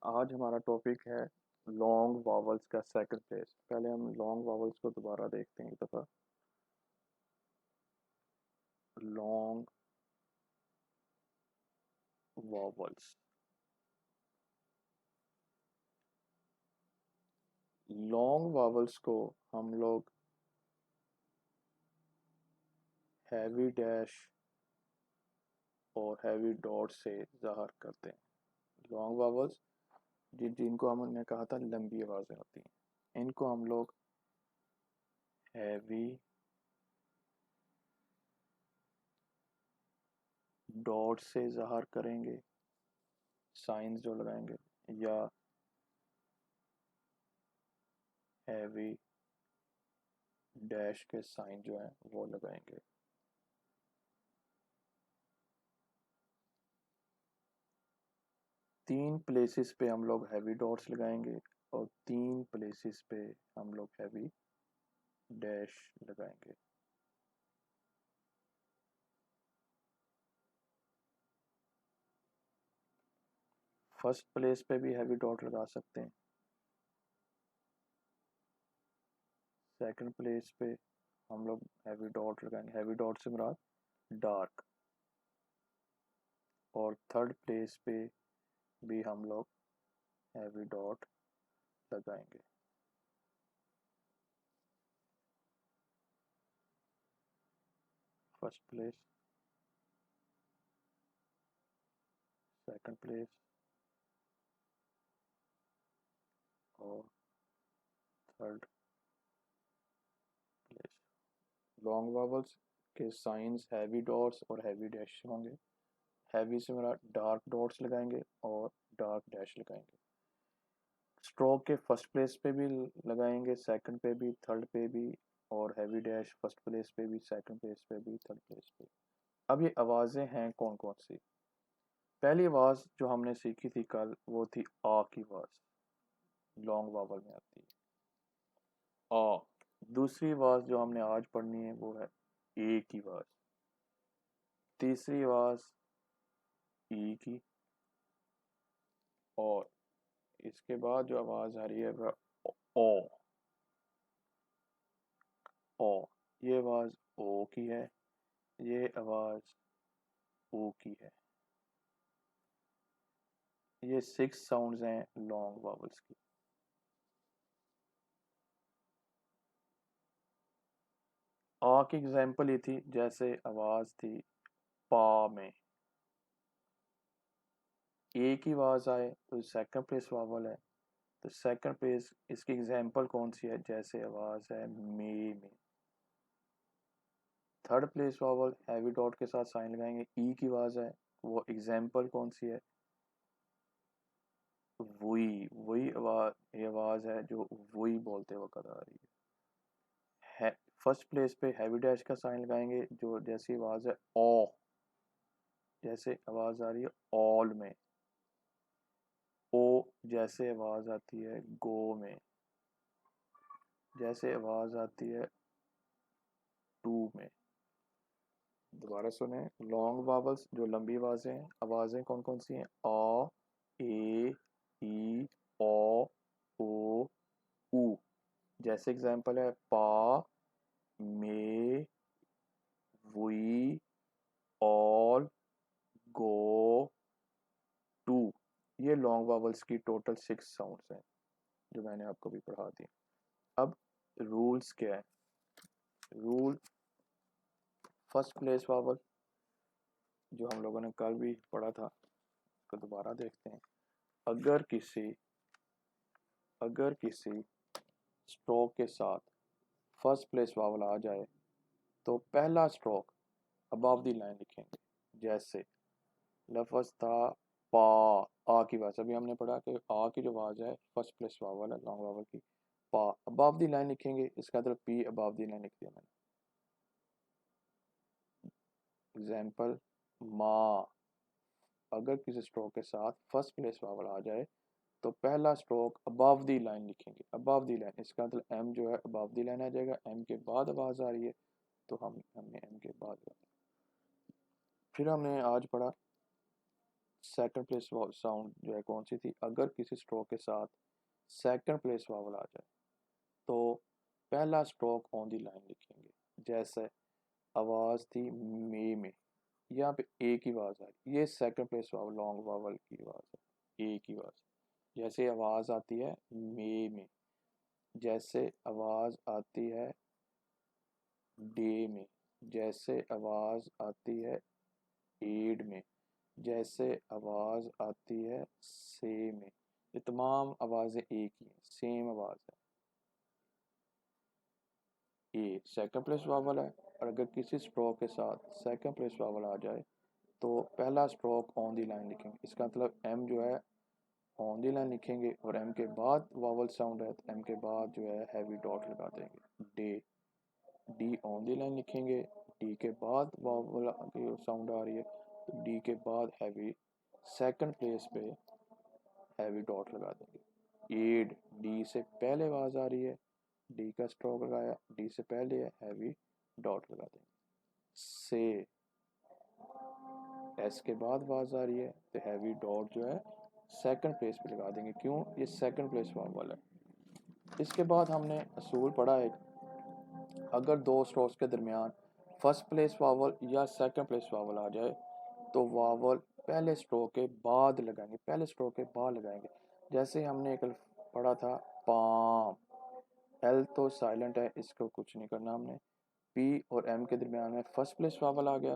आज हमारा टॉपिक है लॉन्ग वावल्स का सेकंड फेज। पहले हम लॉन्ग वावल्स को दोबारा देखते हैं एक दफ़ा। लॉन्ग वावल्स, लॉन्ग वावल्स को हम लोग हैवी डैश और हैवी डॉट से ज़ाहिर करते हैं। लॉन्ग वावल्स जिनको हमने कहा था लंबी आवाज़ें होती हैं, इनको हम लोग हैवी डॉट से ज़ाहिर करेंगे, साइंस जो लगाएंगे, या हैवी डैश के साइन जो हैं वो लगाएंगे। तीन प्लेसेस पे हम लोग हैवी डॉट्स लगाएंगे और तीन प्लेसेस पे हम लोग हैवी डैश लगाएंगे। फर्स्ट प्लेस पे भी हैवी डॉट लगा सकते हैं, सेकंड प्लेस पे हम लोग हैवी डॉट लगाएंगे, हैवी डॉट से मुराद डार्क, और थर्ड प्लेस पे भी हम लोग हैवी डॉट लगाएंगे। फर्स्ट प्लेस, सेकंड प्लेस और थर्ड प्लेस। लॉन्ग वावल्स के साइंस हैवी डॉट्स और हैवी डैश होंगे। हैवी से मेरा डार्क डॉट्स लगाएंगे और डार्क डैश लगाएंगे। स्ट्रोक के फर्स्ट प्लेस पे भी लगाएंगे, सेकंड पे भी, थर्ड पे भी, और हैवी डैश फर्स्ट प्लेस पे भी, सेकंड प्लेस पे भी, थर्ड प्लेस पे। अब ये आवाज़ें हैं कौन कौन सी। पहली आवाज़ जो हमने सीखी थी कल वो थी आ की आवाज़, लॉन्ग वावल में आती है आ। दूसरी आवाज़ जो हमने आज पढ़नी है वो है ए की आवाज़। तीसरी आवाज़ ई की, और इसके बाद जो आवाज़ आ रही है वह ओ। ओ, ये आवाज़ ओ की है, ये आवाज़ ओ की है। ये 6 साउंड्स हैं लॉन्ग वावल्स की। आ की एग्जाम्पल ये थी, जैसे आवाज़ थी पा में। ए की आवाज़ आए तो सेकंड प्लेस वावल है, तो सेकंड प्लेस इसकी एग्जाम्पल कौन सी है, जैसे आवाज़ है मे में। Third place vowel heavy dot के साथ साइन लगाएंगे, ई की आवाज़ है, वो एग्जाम्पल कौन सी है, वही वही आवाज़, ये आवाज़ है जो वही बोलते वक्त आ रही है। फर्स्ट प्लेस पे हैवी डैश का साइन लगाएंगे, जो जैसी आवाज़ है ओ, जैसे आवाज़ आ रही है ऑल में। ओ जैसे आवाज़ आती है गो में, जैसे आवाज़ आती है टू में। दोबारा सुने, लॉन्ग वावल्स जो लंबी आवाज़ें हैं, आवाज़ें कौन कौन सी हैं, आ, ए, ई, ओ, ओ, ऊ। जैसे एग्जांपल है पा, मे, वी, ऑल, गो, टू। ये लॉन्ग वावल्स की टोटल 6 साउंड्स हैं जो मैंने आपको भी पढ़ा दी। अब रूल्स क्या है। रूल, फर्स्ट प्लेस वावल जो हम लोगों ने कल भी पढ़ा था उसको दोबारा देखते हैं। अगर किसी स्ट्रोक के साथ फर्स्ट प्लेस वावल आ जाए तो पहला स्ट्रोक अबव द लाइन लिखेंगे। जैसे लफ्ज़ था पा, आ की आवाज़, अभी हमने पढ़ा कि आ की जो आवाज़ है फर्स्ट प्लेस वावल है लॉन्ग वावल की, पा अबव द लाइन लिखेंगे, इसका मतलब पी अबव द लाइन लिख दिया मैंने। एग्जाम्पल माँ, अगर किसी स्ट्रोक के साथ फर्स्ट प्लेस वावल आ जाए तो पहला स्ट्रोक अबव दी लाइन लिखेंगे, अबव दी लाइन, इसका मतलब एम जो है अबव दी लाइन आ जाएगा। एम के बाद आवाज़ आ रही है तो हमने एम के बाद। फिर हमने आज पढ़ा सेकंड प्लेस साउंड जो है कौन सी थी, अगर किसी स्ट्रोक के साथ सेकंड प्लेस वावल आ जाए तो पहला स्ट्रोक ऑन दी लाइन लिखेंगे। जैसे आवाज़ थी मे में, यहाँ पे ए की आवाज़ आई, ये second place vowel long vowel की आवाज़ है, ए की आवाज़। जैसे आवाज़ आती है मे में, जैसे आवाज़ आती है डे में, जैसे आवाज़ आती है एड में, जैसे आवाज़ आती है से में, ये तमाम आवाज़ें एक ही हैं, सेम आवाज़ है। ए सेकंड प्लेस वावल है, और अगर किसी स्ट्रोक के साथ सेकंड प्लेस वावल आ जाए तो पहला स्ट्रोक ऑन दी लाइन लिखेंगे। इसका मतलब एम जो है ऑन दी लाइन लिखेंगे, और एम के बाद वावल साउंड है तो एम के बाद जो है हैवी डॉट लगा देंगे। Day, D on the line लिखेंगे, डी के बाद वावल की साउंड आ रही है तो डी के बाद हैवी सेकंड प्लेस पे हैवी डॉट लगा देंगे। एड, डी से पहले आवाज़ आ रही है, डी का स्ट्रोक लगाया, डी से पहले है हैवी डॉट लगा देंगे। से, एस के बाद आवाज़ आ रही है तो हैवी डॉट जो है सेकंड प्लेस पे लगा देंगे। क्यों, ये सेकंड प्लेस वावल है। इसके बाद हमने असूल पढ़ा एक, अगर दो स्ट्रोक्स के दरमियान फर्स्ट प्लेस वावल या सेकंड प्लेस वावल आ जाए तो वावल पहले स्ट्रोक के बाद लगाएंगे, पहले स्ट्रोक के बाद लगाएंगे। जैसे हमने एक पढ़ा था पाम, एल तो साइलेंट है, इसको कुछ नहीं करना हमने। पी और एम के दरमियान में फर्स्ट प्लेस वावल आ गया,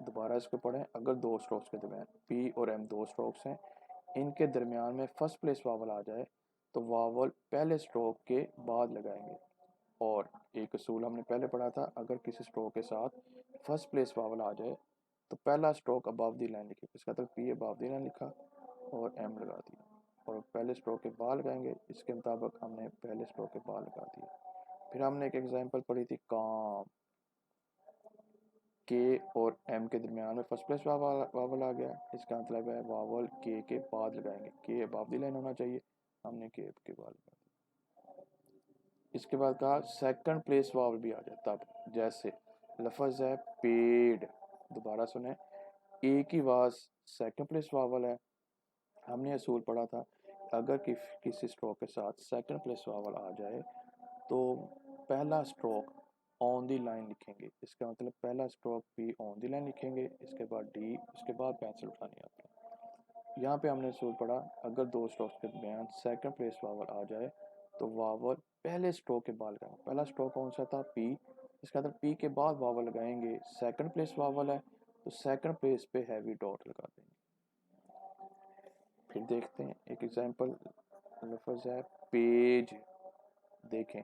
दोबारा इसको पढ़ें, अगर दो स्ट्रोक्स के दरमियान पी और एम दो स्ट्रोक्स हैं, इनके दरमियान में फर्स्ट प्लेस वावल आ जाए तो वावल पहले स्ट्रोक के बाद लगाएंगे। और एक असूल हमने पहले पढ़ा था, अगर किसी स्ट्रोक के साथ फर्स्ट प्लेस वावल आ जाए तो पहला स्ट्रोक अबव दी लाइन लिखे, इसका मतलब पी अबव दी लाइन लिखा और एम लगा दिया, और पहले स्ट्रोक के बाद लगाएंगे, इसके मुताबिक हमने पहले स्ट्रोक के बाद लगा दिया। फिर हमने एक एग्जांपल पढ़ी थी काम, के और एम के दरमियान में फर्स्ट प्लेस वावल आ गया, इसका मतलब है वावल के बाद लगाएंगे, के अबव दी लाइन होना चाहिए, हमने के बाद लगा दिया। इसके बाद कहा सेकंड प्लेस वावल भी आ जाए तब, जैसे लफ्ज़ है पेड, दोबारा सुने, ए की आवाज़ सेकंड प्लेस वावल है, हमने असूल पढ़ा था अगर किसी स्ट्रोक के साथ सेकंड प्लेस वावल आ जाए तो पहला स्ट्रोक ऑन दी लाइन लिखेंगे। इसका मतलब पहला stroke P on the line लिखेंगे, इसके बाद डी, उसके बाद पेंसिल उठानी आती है। यहाँ पे हमने असूल पढ़ा अगर दो स्ट्रोक्स के दरमियान सेकंड प्लेस वावल आ जाए तो वावल पहले स्ट्रोक के बाद लगाएंगे। पहला स्ट्रोक कौन सा था, पी, इसका मतलब पी के बाद वावल लगाएंगे, सेकंड प्लेस वावल है तो सेकंड प्लेस पे हैवी डॉट लगा देंगे। फिर देखते हैं एक एग्जांपल, लफ्ज़ है पेज, देखें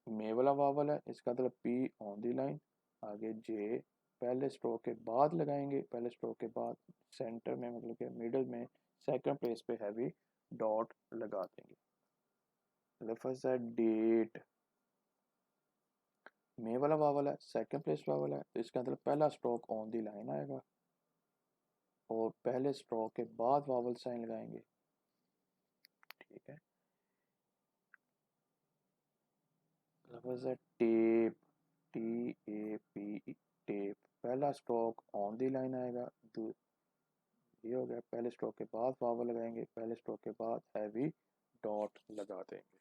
मे वाला वावल है, इसका मतलब पी ऑन दी लाइन, आगे जे पहले स्ट्रोक के बाद लगाएंगे, पहले स्ट्रोक के बाद सेंटर में मतलब कि मिडल में सेकंड प्लेस पे हैवी डॉट लगा देंगे। लफ्ज़ है डेट, मे वाला वावल है, सेकंड प्लेस वावल है, तो इसका मतलब पहला स्ट्रोक ऑन दी लाइन आएगा और पहले स्ट्रोक के बाद वावल साइन लगाएंगे। ठीक है। लफ्ज़ है tape, T A P, tape, पहला स्ट्रोक ऑन दी लाइन आएगा, ये हो गया, पहले स्ट्रोक के बाद वावल लगाएंगे, पहले स्ट्रोक के बाद हैवी डॉट लगा देंगे।